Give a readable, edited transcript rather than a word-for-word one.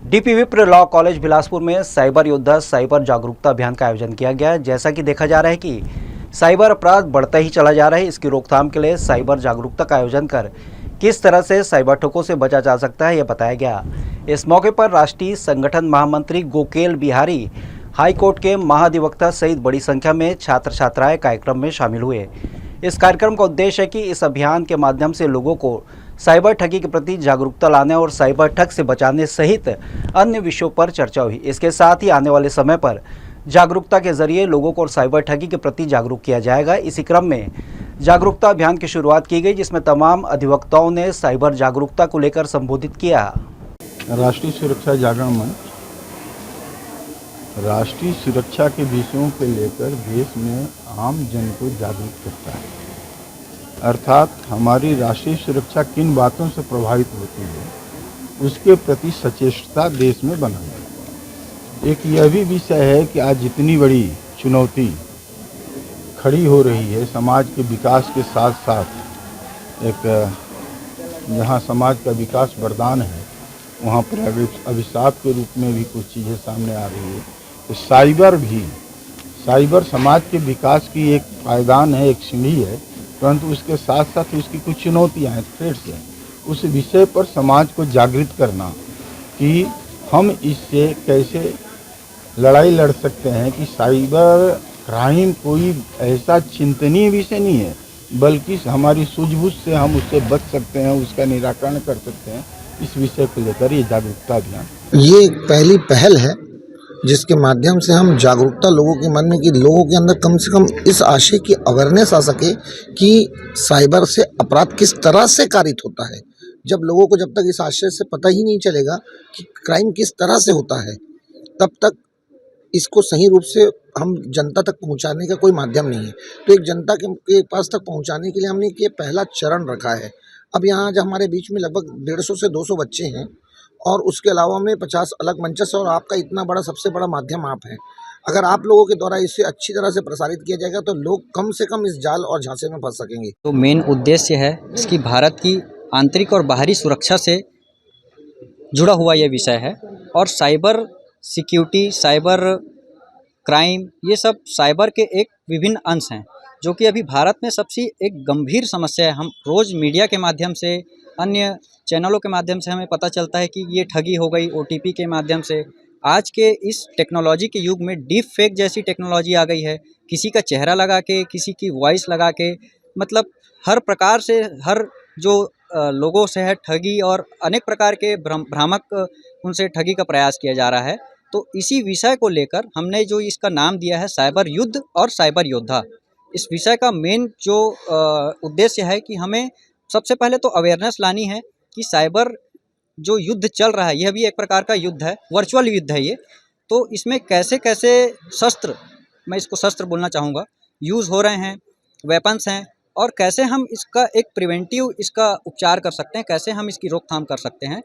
DP विप्र law college Bilaspur में cyber योद्धा साइबर जागरूकता अभियान का आयोजन किया गया। जैसा कि देखा जा रहा है कि साइबर अपराध बढ़ता ही चला जा रहा है। इसकी रोकथाम के लिए साइबर जागरूकता का आयोजन कर किस तरह से साइबर ठगों से बचा जा सकता है, यह बताया गया। इस मौके पर राष्ट्रीय संगठन महामंत्री गोकेल बिहारी, हाईकोर्ट के महाधिवक्ता सहित बड़ी संख्या में छात्र छात्राएं कार्यक्रम में शामिल हुए। इस कार्यक्रम का उद्देश्य है कि इस अभियान के माध्यम से लोगों को साइबर ठगी के प्रति जागरूकता लाने और साइबर ठग से बचाने सहित अन्य विषयों पर चर्चा हुई। इसके साथ ही आने वाले समय पर जागरूकता के जरिए लोगों को साइबर ठगी के प्रति जागरूक किया जाएगा। इसी क्रम में जागरूकता अभियान की शुरुआत की गई, जिसमें तमाम अधिवक्ताओं ने साइबर जागरूकता को लेकर संबोधित किया। राष्ट्रीय सुरक्षा जागरण मंच राष्ट्रीय सुरक्षा के विषयों को लेकर देश में आम जन को जागरूक करता है। अर्थात हमारी राष्ट्रीय सुरक्षा किन बातों से प्रभावित होती है, उसके प्रति सचेतता देश में बना है। एक यह भी विषय है कि आज जितनी बड़ी चुनौती खड़ी हो रही है समाज के विकास के साथ साथ, एक जहाँ समाज का विकास वरदान है वहाँ पर अभिशाप के रूप में भी कुछ चीज़ें सामने आ रही है। तो साइबर समाज के विकास की एक पायदान है, एक सीढ़ी है, परंतु उसके साथ साथ उसकी कुछ चुनौतियाँ हैं, थ्रेट्स हैं। उस विषय पर समाज को जागृत करना कि हम इससे कैसे लड़ाई लड़ सकते हैं कि साइबर क्राइम कोई ऐसा चिंतनीय विषय नहीं है, बल्कि हमारी सूझबूझ से हम उससे बच सकते हैं, उसका निराकरण कर सकते हैं। इस विषय को लेकर ये जागरूकता अभियान ये एक पहली पहल है जिसके माध्यम से हम जागरूकता लोगों के मन में, कि लोगों के अंदर कम से कम इस आशय की अवेयरनेस आ सके कि साइबर से अपराध किस तरह से कारित होता है। जब लोगों को जब तक इस आशय से पता ही नहीं चलेगा कि क्राइम किस तरह से होता है, तब तक इसको सही रूप से हम जनता तक पहुंचाने का कोई माध्यम नहीं है। तो एक जनता के पास तक पहुंचाने के लिए हमने ये पहला चरण रखा है। अब यहाँ जो हमारे बीच में लगभग 150 से 200 बच्चे हैं और उसके अलावा में 50 अलग मंचस, और आपका इतना बड़ा सबसे बड़ा माध्यम आप हैं। अगर आप लोगों के द्वारा इसे अच्छी तरह से प्रसारित किया जाएगा तो लोग कम से कम इस जाल और झांसे में फंस सकेंगे। तो मेन उद्देश्य है इसकी भारत की आंतरिक और बाहरी सुरक्षा से जुड़ा हुआ यह विषय है। और साइबर सिक्योरिटी, साइबर क्राइम, ये सब साइबर के एक विभिन्न अंश हैं जो कि अभी भारत में सबसे एक गंभीर समस्या है। हम रोज़ मीडिया के माध्यम से, अन्य चैनलों के माध्यम से हमें पता चलता है कि ये ठगी हो गई ओटीपी के माध्यम से। आज के इस टेक्नोलॉजी के युग में डीप फेक जैसी टेक्नोलॉजी आ गई है। किसी का चेहरा लगा के, किसी की वॉइस लगा के, मतलब हर प्रकार से, हर जो लोगों से है ठगी, और अनेक प्रकार के भ्रामक उनसे ठगी का प्रयास किया जा रहा है। तो इसी विषय को लेकर हमने जो इसका नाम दिया है साइबर युद्ध और साइबर योद्धा। इस विषय का मेन जो उद्देश्य है कि हमें सबसे पहले तो अवेयरनेस लानी है कि साइबर जो युद्ध चल रहा है यह भी एक प्रकार का युद्ध है, वर्चुअल युद्ध है ये। तो इसमें कैसे कैसे शस्त्र, मैं इसको शस्त्र बोलना चाहूँगा, यूज़ हो रहे हैं, वेपन्स हैं, और कैसे हम इसका एक प्रिवेंटिव इसका उपचार कर सकते हैं, कैसे हम इसकी रोकथाम कर सकते हैं।